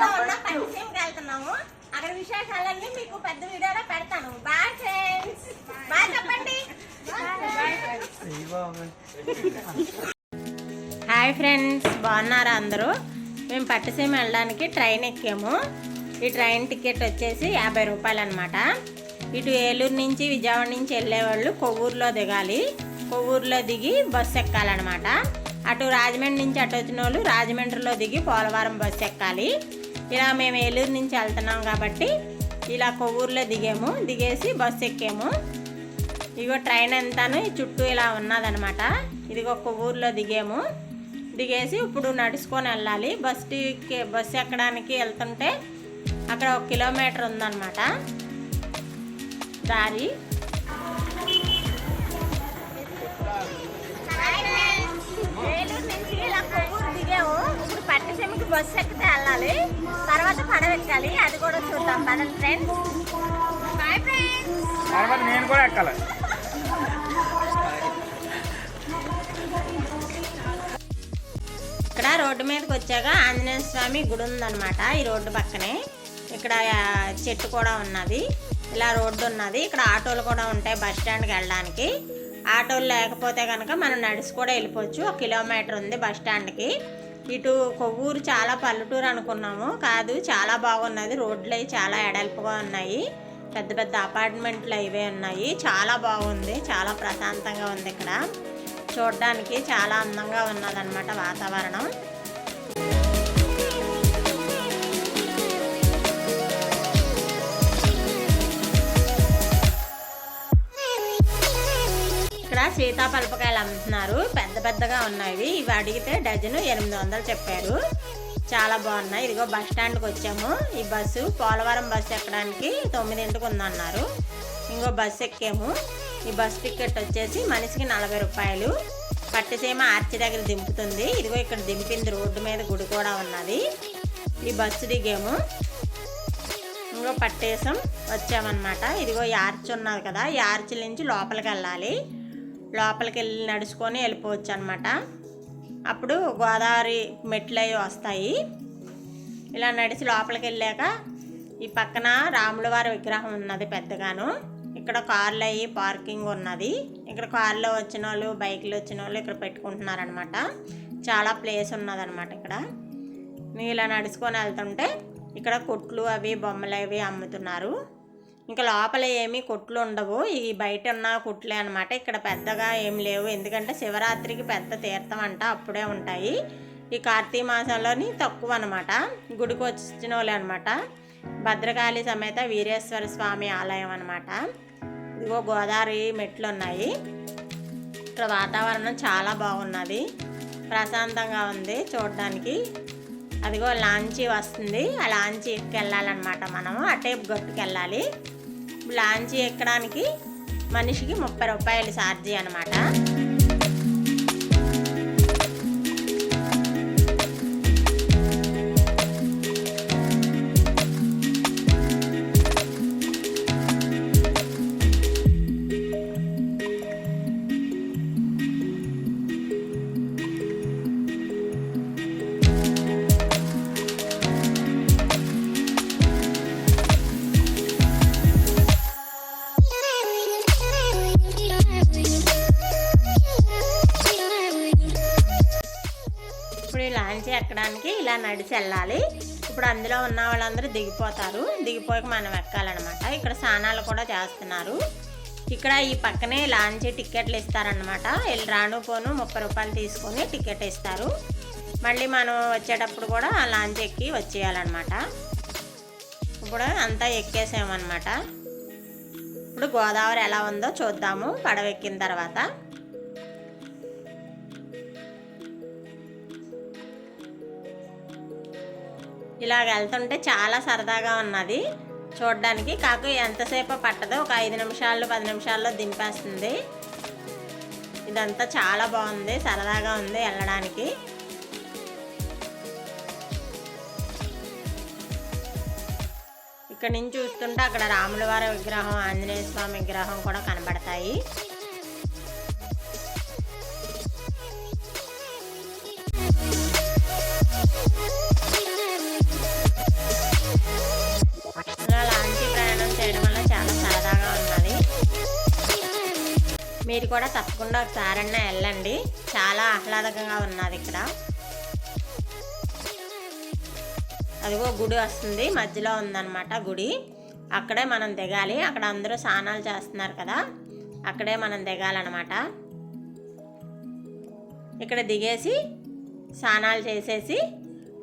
ఉన్న పట్టిసీమకి వెళ్తున్నాము. అక్కడ విశేషాలన్నీ మీకు పెద్ద వీడియోలో పెడతాను. Bye friends. బాయ్ చెప్పండి. హాయ్ ఫ్రెండ్స్, బాగున్నారా అందరూ? మేము పట్టిసీమ వెళ్ళడానికి ట్రైన్ ఎక్కాము. ఈ ట్రైన్ టికెట్ వచ్చేసి 50 రూపాయలు అనమాట. ఇటు ఏలూరు నుంచి విజయవాడ నుంచి వెళ్ళేవాళ్ళు కొవ్వూరులో దిగాలి. కొవ్వూరులో దిగి బస్సు ఎక్కాలన్నమాట. అటు రాజమండ్రి నుంచి అటు వచ్చిన వాళ్ళు రాజమండ్రిలో దిగి పోలవరం బస్సు ఎక్కాలి. ఇలా మేము ఏలూరు నుంచి వెళ్తున్నాం కాబట్టి ఇలా కొవ్వూరులో దిగాము. దిగేసి బస్సు ఎక్కాము. ఇగో ట్రైన్ అంతాను చుట్టూ ఇలా ఉన్నదనమాట. ఇదిగో కొవ్వూరులో దిగాము. దిగేసి ఇప్పుడు నడుచుకొని వెళ్ళాలి. బస్సు ఎక్కడానికి వెళ్తుంటే అక్కడ 1 కిలోమీటర్ ఉందన్నమాట దారి. ఏలూరు నుంచి ఇలా కొవ్వూరు దిగాము. ఇప్పుడు పట్టిసీమకి బస్సు ఎక్కితే వెళ్ళాలి. తర్వాత పడవ ఎక్కాలి. అది కూడా చూద్దాం పదండి ఫ్రెండ్స్. Bye friends. నేను కూడా ఎక్కాలి. ఇక్కడ రోడ్డు మీదకి వచ్చాక ఆంజనేయ స్వామి గుడి ఉందన్నమాట. ఈ రోడ్డు పక్కనే ఇక్కడ చెట్టు కూడా ఉన్నది. ఇలా రోడ్డు ఉన్నది. ఇక్కడ ఆటోలు కూడా ఉంటాయి బస్ స్టాండ్కి వెళ్ళడానికి. ఆటోలు లేకపోతే కనుక మనం నడిచి కూడా వెళ్ళిపోవచ్చు. 1 కిలోమీటర్ ఉంది బస్ స్టాండ్కి. ఇటు కొవ్వూరు చాలా పల్లెటూరు అనుకున్నాము, కాదు చాలా బాగున్నది. రోడ్లు అవి చాలా ఎడల్పుగా ఉన్నాయి. పెద్ద పెద్ద అపార్ట్మెంట్లు అవే ఉన్నాయి. చాలా బాగుంది. చాలా ప్రశాంతంగా ఉంది. ఇక్కడ చూడడానికి చాలా అందంగా ఉన్నదన్నమాట వాతావరణం. ఇక్కడ సీతాఫలపకాయలు అమ్ముతున్నారు. పెద్ద పెద్దగా ఉన్నాయి. ఇవి అడిగితే డజను 800 చెప్పారు. చాలా బాగున్నాయి. ఇదిగో బస్ స్టాండ్కి వచ్చాము. ఈ బస్సు పోలవరం బస్సు ఎక్కడానికి 9ంటికి ఉందన్నారు. ఇంకో బస్సు ఎక్కాము. ఈ బస్ టికెట్ వచ్చేసి మనిషికి 40 రూపాయలు. పట్టిసీమ ఆర్చి దగ్గర దింపుతుంది. ఇదిగో ఇక్కడ దింపింది. రోడ్డు మీద గుడి కూడా ఉన్నది. ఈ బస్సు దిగాము. ఇంకో పట్టేసం వచ్చామన్నమాట. ఇదిగో ఈ ఆర్చి ఉన్నది కదా, ఈ ఆర్చి నుంచి లోపలికి వెళ్ళాలి. లోపలికి వెళ్ళి నడుచుకొని వెళ్ళిపోవచ్చు అనమాట. అప్పుడు గోదావరి మెట్లు అవి వస్తాయి. ఇలా నడిచి లోపలికి వెళ్ళాక ఈ పక్కన రాముల వారి విగ్రహం ఉన్నది పెద్దగాను. ఇక్కడ కార్లు అవి పార్కింగ్ ఉన్నది. ఇక్కడ కార్లో వచ్చిన వాళ్ళు బైక్లో వచ్చిన వాళ్ళు ఇక్కడ పెట్టుకుంటున్నారనమాట. చాలా ప్లేస్ ఉన్నదనమాట. ఇక్కడ నేను ఇలా నడుచుకొని వెళ్తుంటే ఇక్కడ కొట్లు అవి బొమ్మలు అవి అమ్ముతున్నారు. ఇంకా లోపల ఏమీ కొట్లు ఉండవు. ఈ బయట ఉన్న కొట్లే అనమాట. ఇక్కడ పెద్దగా ఏం లేవు. ఎందుకంటే శివరాత్రికి పెద్ద తీర్థం అంట, అప్పుడే ఉంటాయి. ఈ కార్తీక మాసంలోని తక్కువ అనమాట. గుడికి వచ్చిన వాళ్ళే అనమాట. భద్రకాళి సమేత వీరేశ్వర స్వామి ఆలయం అనమాట. ఇదిగో గోదావరి మెట్లు ఉన్నాయి. ఇక్కడ వాతావరణం చాలా బాగున్నది. ప్రశాంతంగా ఉంది చూడడానికి. అదిగో లాంచీ వస్తుంది. ఆ లాంచీ ఎక్కి వెళ్ళాలన్నమాట. మనము అటే గట్టుకు వెళ్ళాలి. లాంచీ ఎక్కడానికి మనిషికి 30 రూపాయలు ఛార్జీ అనమాట. ఇప్పుడు ఈ లాంచీ ఎక్కడానికి ఇలా నడిచి వెళ్ళాలి. ఇప్పుడు అందులో ఉన్న వాళ్ళందరూ దిగిపోతారు. దిగిపోయాక మనం ఎక్కాలన్నమాట. ఇక్కడ స్నానాలు కూడా చేస్తున్నారు. ఇక్కడ ఈ పక్కనే లాంచీ టికెట్లు ఇస్తారనమాట. రాను పోను 30 రూపాయలు తీసుకొని టికెట్ ఇస్తారు. మళ్ళీ మనం వచ్చేటప్పుడు కూడా ఆ లాంచీ ఎక్కి వచ్చేయాలన్నమాట. ఇప్పుడు అంతా ఎక్కేసామన్నమాట. ఇప్పుడు గోదావరి ఎలా ఉందో చూద్దాము పడవ ఎక్కిన తర్వాత. ఇలాగ వెళ్తుంటే చాలా సరదాగా ఉన్నది చూడడానికి. కాకు ఎంతసేపు పట్టదో, ఒక 5 నిమిషాలు 10 నిమిషాల్లో దింపేస్తుంది. ఇదంతా చాలా బాగుంది. సరదాగా ఉంది వెళ్ళడానికి. ఇక్కడ నుంచి చూస్తుంటే అక్కడ రాముల వారి విగ్రహం, ఆంజనేయ స్వామి విగ్రహం కూడా కనబడతాయి. మీరు కూడా తప్పకుండా ఒకసారన్నా వెళ్ళండి, చాలా ఆహ్లాదకంగా ఉన్నది ఇక్కడ. అదిగో గుడి వస్తుంది, మధ్యలో ఉందన్నమాట గుడి. అక్కడే మనం దిగాలి. అక్కడ అందరూ స్నానాలు చేస్తున్నారు కదా, అక్కడే మనం దిగాలన్నమాట. ఇక్కడ దిగేసి స్నానాలు చేసేసి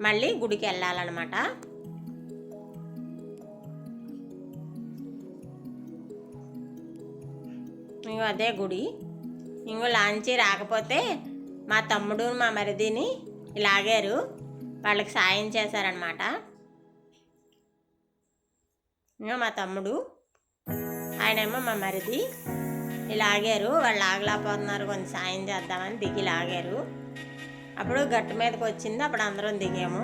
మళ్ళీ గుడికి వెళ్ళాలన్నమాట. ఇంకో అదే గుడి. ఇంకో లాంచీ రాకపోతే మా తమ్ముడు మా మరిదిని లాగారు, వాళ్ళకి సాయం చేశారనమాట. ఇంకా మా తమ్ముడు ఆయనేమో మా మరిది లాగారు, వాళ్ళు లాగలేకపోతున్నారు, కొంచెం సాయం చేద్దామని దిగి లాగారు. అప్పుడు గట్టు మీదకి వచ్చింది, అప్పుడు అందరం దిగాము.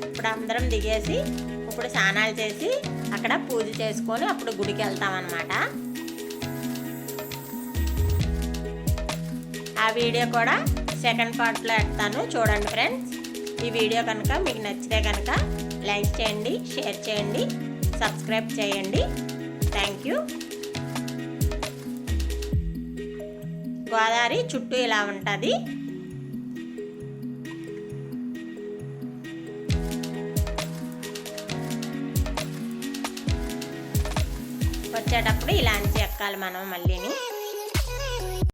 ఇప్పుడు అందరం దిగేసి ఇప్పుడు స్నానాలు చేసి అక్కడ పూజ చేసుకొని అప్పుడు గుడికి వెళ్తామన్నమాట. ఆ వీడియో కూడా సెకండ్ పార్ట్లో పెడతాను, చూడండి ఫ్రెండ్స్. ఈ వీడియో కనుక మీకు నచ్చితే కనుక లైక్ చేయండి, షేర్ చేయండి, సబ్స్క్రైబ్ చేయండి. Thank you. గోదావరి చుట్టూ ఇలా ఉంటుంది. వచ్చేటప్పుడు ఇలా అంచి ఎక్కాలి మనం మళ్ళీని.